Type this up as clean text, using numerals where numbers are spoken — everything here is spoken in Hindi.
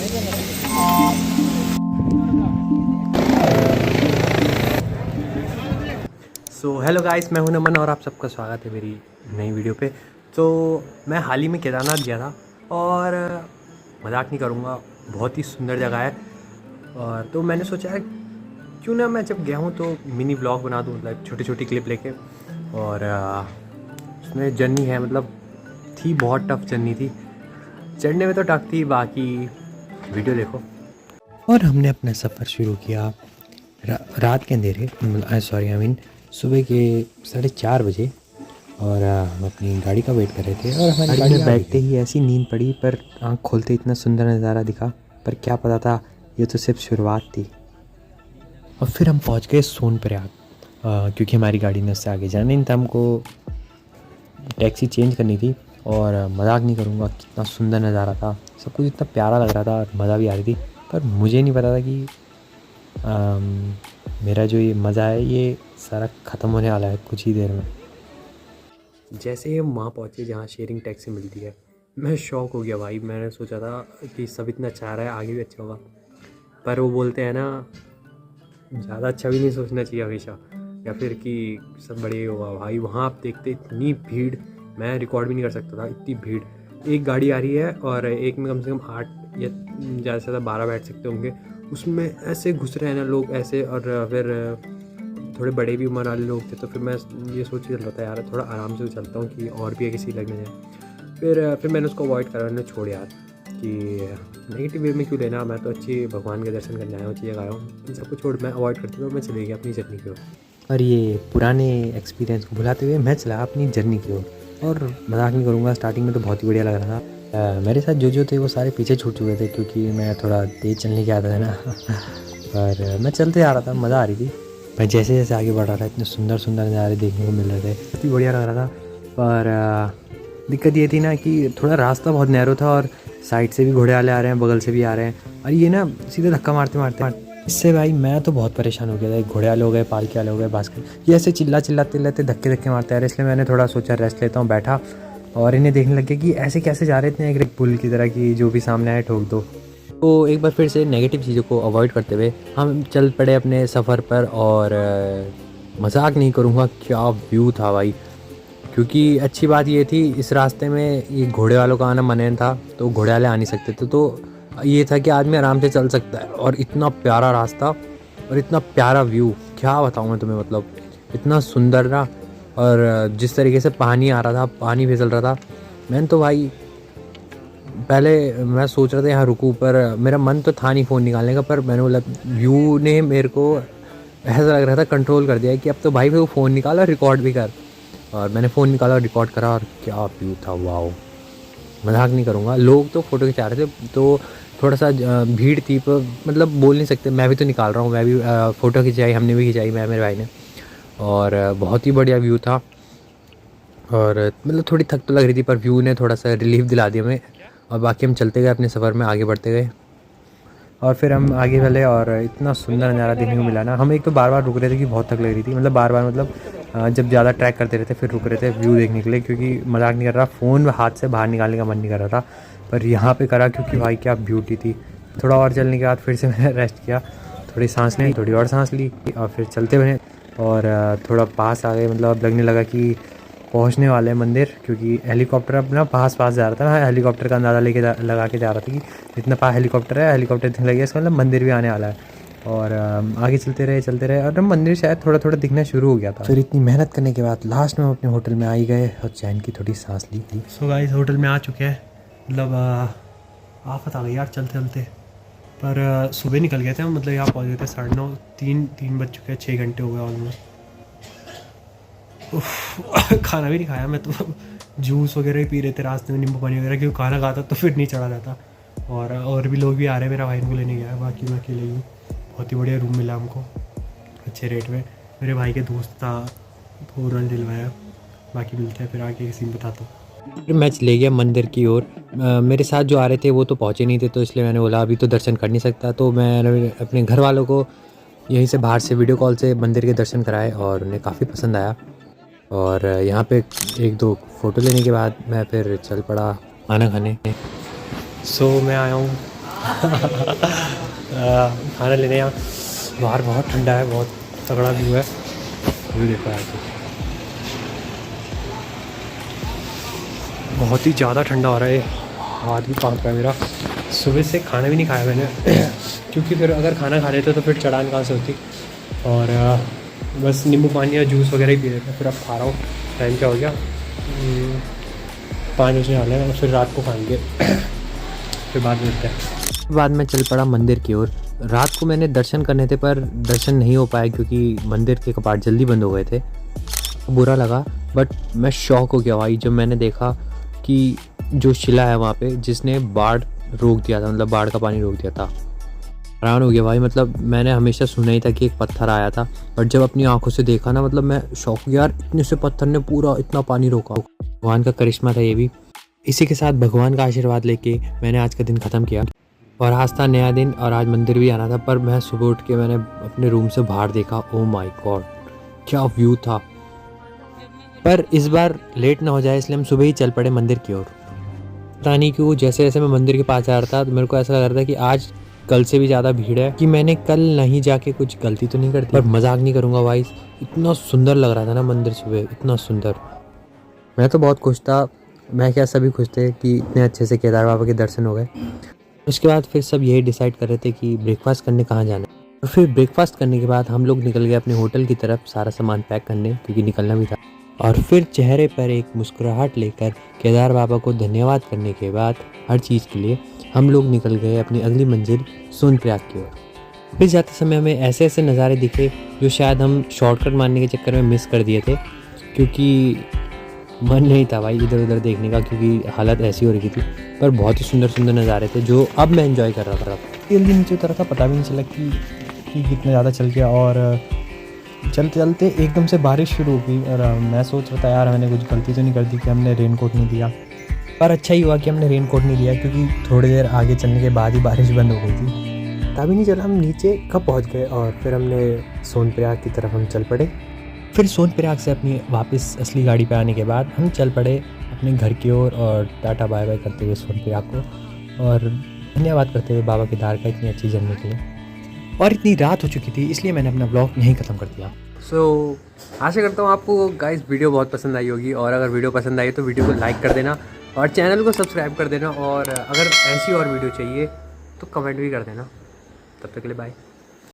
सो हेलो गाइस, मैं हूं नमन और आप सबका स्वागत है मेरी नई वीडियो पे। तो मैं हाल ही में केदारनाथ गया था और मजाक नहीं करूँगा, बहुत ही सुंदर जगह है। और तो मैंने सोचा है क्यों ना मैं जब गया हूँ तो मिनी व्लॉग बना दूँ, मतलब छोटी छोटी क्लिप लेके। और उसमें जर्नी है, मतलब थी बहुत टफ जर्नी थी, चढ़ने में तो टफ थी, बाकी वीडियो देखो। और हमने अपना सफ़र शुरू किया रात के अंधेरे, आई मीन सुबह के 4:30 बजे। और हम अपनी गाड़ी का वेट कर रहे थे और हमारी गाड़ी में बैठते ही ऐसी नींद पड़ी, पर आँख खोलते इतना सुंदर नज़ारा दिखा। पर क्या पता था, ये तो सिर्फ शुरुआत थी। और फिर हम पहुंच गए सोनप्रयाग, क्योंकि हमारी गाड़ी ने उससे आगे जाना नहीं था, हमको टैक्सी चेंज करनी थी। और मजाक नहीं करूँगा, कितना सुंदर नज़ारा था, सब कुछ इतना प्यारा लग रहा था और मज़ा भी आ रही थी। पर मुझे नहीं पता था कि मेरा जो ये मज़ा है ये सारा ख़त्म होने वाला है कुछ ही देर में। जैसे ही हम वहाँ पहुँचे जहाँ शेयरिंग टैक्सी मिलती है, मैं शॉक हो गया भाई। मैंने सोचा था कि सब इतना अच्छा आ रहा है, आगे भी अच्छा होगा, पर वो बोलते हैं ना, ज़्यादा अच्छा भी नहीं सोचना चाहिए हमेशा, या फिर कि सब बढ़िया होगा। भाई वहाँ आप देखते इतनी भीड़, मैं रिकॉर्ड भी नहीं कर सकता था, इतनी भीड़। एक गाड़ी आ रही है और एक में कम से कम 8 या ज़्यादा से ज़्यादा 12 बैठ सकते होंगे, उसमें ऐसे घुस रहे हैं ना लोग ऐसे। और फिर थोड़े बड़े भी उम्र वाले लोग थे, तो फिर मैं ये सोच चल रहा था यार थोड़ा आराम से चलता हूँ कि और भी किसी लगने जाए। फिर मैंने उसको अवॉइड करा, मैंने छोड़ यार कि नेगेटिव वे में क्यों लेना, मैं तो अच्छी भगवान के दर्शन करने आया हूँ, चीज़ें आया हूँ, इन सबको छोड़ मैं अवॉइड करती हूँ, मैं चले गया अपनी जर्नी की ओर। और ये पुराने एक्सपीरियंस को भुलाते हुए मैं चला अपनी जर्नी की ओर। और मजाक नहीं करूँगा, स्टार्टिंग में तो बहुत ही बढ़िया लग रहा था। मेरे साथ जो थे वो सारे पीछे छूट चुके थे, क्योंकि मैं थोड़ा तेज़ चलने की आदत है ना। पर मैं चलते जा रहा था, मज़ा आ रही थी। मैं जैसे जैसे आगे बढ़ रहा था, इतने सुंदर सुंदर नज़ारे देखने को मिल रहे थे, बहुत ही बढ़िया लग रहा था। पर दिक्कत ये थी ना कि थोड़ा रास्ता बहुत नैरो था और साइड से भी घोड़े वाले आ रहे हैं, बगल से भी आ रहे हैं, और ये ना सीधे धक्का मारते मारते इससे भाई मैं तो बहुत परेशान हो गया था। घोड़े वाले हो गए, पालकी वाले हो गए, बास्केट, ये ऐसे चिल्लाते रहते, धक्के धक्के मारते आ रहे। इसलिए मैंने थोड़ा सोचा रेस्ट लेता हूँ, बैठा और इन्हें देखने लग गया कि ऐसे कैसे जा रहे थे, एक पुल की तरह कि जो भी सामने आए ठोक दो। तो एक बार फिर से नेगेटिव चीज़ों को अवॉइड करते हुए हम चल पड़े अपने सफ़र पर। और मजाक नहीं करूँगा, क्या व्यू था भाई। क्योंकि अच्छी बात ये थी, इस रास्ते में ये घोड़े वालों का आना मना था, तो घोड़े वाले आ नहीं सकते थे, तो ये था कि आदमी आराम से चल सकता है। और इतना प्यारा रास्ता और इतना प्यारा व्यू, क्या बताऊँ मैं तुम्हें, मतलब इतना सुंदर ना। और जिस तरीके से पानी आ रहा था, पानी फिसल रहा था, मैंने तो भाई पहले मैं सोच रहा था यहाँ रुकूँ, पर मेरा मन तो था नहीं फ़ोन निकालने का, पर मैंने बोला व्यू ने मेरे को ऐसा लग रहा था कंट्रोल कर दिया कि अब तो भाई वो फ़ोन निकाला और रिकॉर्ड भी कर। और मैंने फ़ोन निकाला और रिकॉर्ड करा, और क्या व्यू था, वाओ। मजाक नहीं करूँगा, लोग तो फ़ोटो खिंचा रहे थे, तो थोड़ा सा भीड़ थी, पर मतलब बोल नहीं सकते, मैं भी तो निकाल रहा हूँ, मैं भी फ़ोटो खिंचाई, हमने भी खिंचाई, मैं मेरे भाई ने। और बहुत ही बढ़िया व्यू था। और मतलब थोड़ी थक तो लग रही थी, पर व्यू ने थोड़ा सा रिलीफ दिला दिया हमें। और बाकी हम चलते गए अपने सफ़र में, आगे बढ़ते गए। और फिर हम आगे चले और इतना सुंदर नज़ारा देखने को मिला ना। हम एक तो बार बार रुक रहे थे कि बहुत थक लग रही थी, मतलब बार बार, मतलब जब ज़्यादा ट्रैक करते रहते फिर रुक रहे थे व्यू देखने के लिए, क्योंकि मजाक नहीं कर रहा, फ़ोन हाथ से बाहर निकालने का मन नहीं कर रहा था। पर यहाँ पे करा, क्योंकि भाई क्या ब्यूटी थी। थोड़ा और चलने के बाद फिर से मैंने रेस्ट किया, थोड़ी सांस ली, थोड़ी और सांस ली, और फिर चलते बने। और थोड़ा पास आ गए, मतलब अब लगने लगा कि पहुंचने वाले हैं मंदिर, क्योंकि हेलीकॉप्टर अपना पास जा रहा था। मैं हेलीकॉप्टर का अंदाज़ा लगा के जा रहा था कि जितना पास हेलीकॉप्टर है, हेलीकॉप्टर दिखने लगे, इसका मतलब मंदिर भी आने वाला है। और आगे चलते रहे, और मंदिर शायद थोड़ा थोड़ा दिखना शुरू हो गया था। फिर इतनी मेहनत करने के बाद लास्ट में हम अपने होटल में आ ही गए और चैन की थोड़ी सांस ली थी। सो गाइस, होटल में आ चुके हैं, मतलब आफत आ गई यार चलते चलते। पर सुबह निकल गए थे हम, मतलब यहाँ पहुँच गए थे 9:30, 3 बज चुके हैं, 6 घंटे हो गए ऑलमोस्ट। खाना भी नहीं खाया, मैं तो जूस वगैरह ही पी रहे थे रास्ते में, नींबू पानी वगैरह, क्योंकि खाना खाता तो फिर नहीं चढ़ा जाता। और भी लोग भी आ रहे हैं, मेरा भाई उनको लेने गया है, बाकी मैं अकेले ही हूँ। बहुत ही बढ़िया रूम मिला हमको अच्छे रेट में, मेरे भाई के दोस्त था तो उन्होंने दिलवाया। बाकी मिलते हैं फिर आगे किसी में बताता हूँ। फिर मैं चले गया मंदिर की ओर। मेरे साथ जो आ रहे थे वो तो पहुँचे नहीं थे, तो इसलिए मैंने बोला अभी तो दर्शन कर नहीं सकता, तो मैंने अपने घर वालों को यहीं से बाहर से वीडियो कॉल से मंदिर के दर्शन कराए, और उन्हें काफ़ी पसंद आया। और यहाँ पे 1-2 फ़ोटो लेने के बाद मैं फिर चल पड़ा खाना खाने। सो मैं आया हूँ खाना लेने यहाँ बाहर बहुत ठंडा है, बहुत तगड़ा व्यू है। व्यू देखो यार, बहुत ही ज़्यादा ठंडा हो रहा है, हाथ भी कांप रहा है मेरा। सुबह से खाना भी नहीं खाया मैंने क्योंकि फिर अगर खाना खा लेते तो फिर चढ़ान कहाँ से होती। और बस नींबू पानी या जूस वगैरह ही पी लेते हैं। फिर अब खा रहा हूँ। टाइम क्या हो गया, 5 बजने वाले हैं, और फिर रात को खाएंगे फिर बाद में मिलते हैं। बाद में चल पड़ा मंदिर की ओर। रात को मैंने दर्शन करने थे पर दर्शन नहीं हो पाए क्योंकि मंदिर के कपाट जल्दी बंद हो गए थे। बुरा लगा, बट मैं शॉक हो गया भाई जब मैंने देखा कि जो शिला है वहाँ पे जिसने बाढ़ रोक दिया था, मतलब बाढ़ का पानी रोक दिया था। हैरान हो गया भाई, मतलब मैंने हमेशा सुना ही था कि एक पत्थर आया था, बट जब अपनी आंखों से देखा ना, मतलब मैं शौक हो गया यार, इतने से पत्थर ने पूरा इतना पानी रोका। भगवान का करिश्मा था ये भी। इसी के साथ भगवान का आशीर्वाद लेके मैंने आज का दिन ख़त्म किया। और आज था नया दिन और आज मंदिर भी आना था, पर मैं सुबह उठ के मैंने अपने रूम से बाहर देखा, ओ माय गॉड क्या व्यू था। पर इस बार लेट ना हो जाए इसलिए हम सुबह ही चल पड़े मंदिर की ओर। पता नहीं क्यों जैसे जैसे मैं मंदिर के पास जा रहा था तो मेरे को ऐसा लग रहा था कि आज कल से भी ज़्यादा भीड़ है, कि मैंने कल नहीं जाके कुछ गलती तो नहीं करती। पर मजाक नहीं करूँगा भाई, इतना सुंदर लग रहा था ना मंदिर सुबह, इतना सुंदर। मैं तो बहुत खुश था, मैं क्या सभी खुश थे कि इतने अच्छे से केदार बाबा के दर्शन हो गए। उसके बाद फिर सब यही डिसाइड कर रहे थे कि ब्रेकफास्ट करने कहाँ जाना है। और फिर ब्रेकफास्ट करने के बाद हम लोग निकल गए अपने होटल की तरफ सारा सामान पैक करने, क्योंकि निकलना भी था। और फिर चेहरे पर एक मुस्कुराहट लेकर केदार बाबा को धन्यवाद करने के बाद हर चीज़ के लिए हम लोग निकल गए अपनी अगली मंजिल सोनप्रयाग की ओर। फिर जाते समय हमें ऐसे ऐसे नज़ारे दिखे जो शायद हम शॉर्टकट मारने के चक्कर में मिस कर दिए थे, क्योंकि मन नहीं था भाई इधर उधर देखने का, क्योंकि हालत ऐसी हो रही थी। पर बहुत ही सुंदर सुंदर नज़ारे थे जो अब मैं एंजॉय कर रहा था। जल्दी नीचे उतरा था, पता भी नहीं चला कि कितना ज़्यादा चल गया। और चलते चलते एकदम से बारिश शुरू हो गई और मैं सोच रहा था यार मैंने कुछ गलती तो नहीं कर दी कि हमने रेनकोट नहीं लिया। पर अच्छा ही हुआ कि हमने रेनकोट नहीं लिया, क्योंकि थोड़ी देर आगे चलने के बाद ही बारिश बंद हो गई थी। तभी नहीं चला हम नीचे कब पहुंच गए और फिर हमने सोनप्रयाग की तरफ हम चल पड़े। फिर सोनप्रयाग से अपनी वापस असली गाड़ी पे आने के बाद हम चल पड़े अपने घर की ओर और टाटा बाय बाय करते हुए सोनप्रयाग को, और धन्यवाद करते हुए बाबा केदार का इतनी अच्छी जर्नी के लिए। और इतनी रात हो चुकी थी इसलिए मैंने अपना ब्लॉग यहीं ख़त्म कर दिया। आशा करता हूँ आपको गाइस वीडियो बहुत पसंद आई होगी, और अगर वीडियो पसंद आई तो वीडियो को लाइक कर देना और चैनल को सब्सक्राइब कर देना, और अगर ऐसी और वीडियो चाहिए तो कमेंट भी कर देना। तब तक के लिए बाय।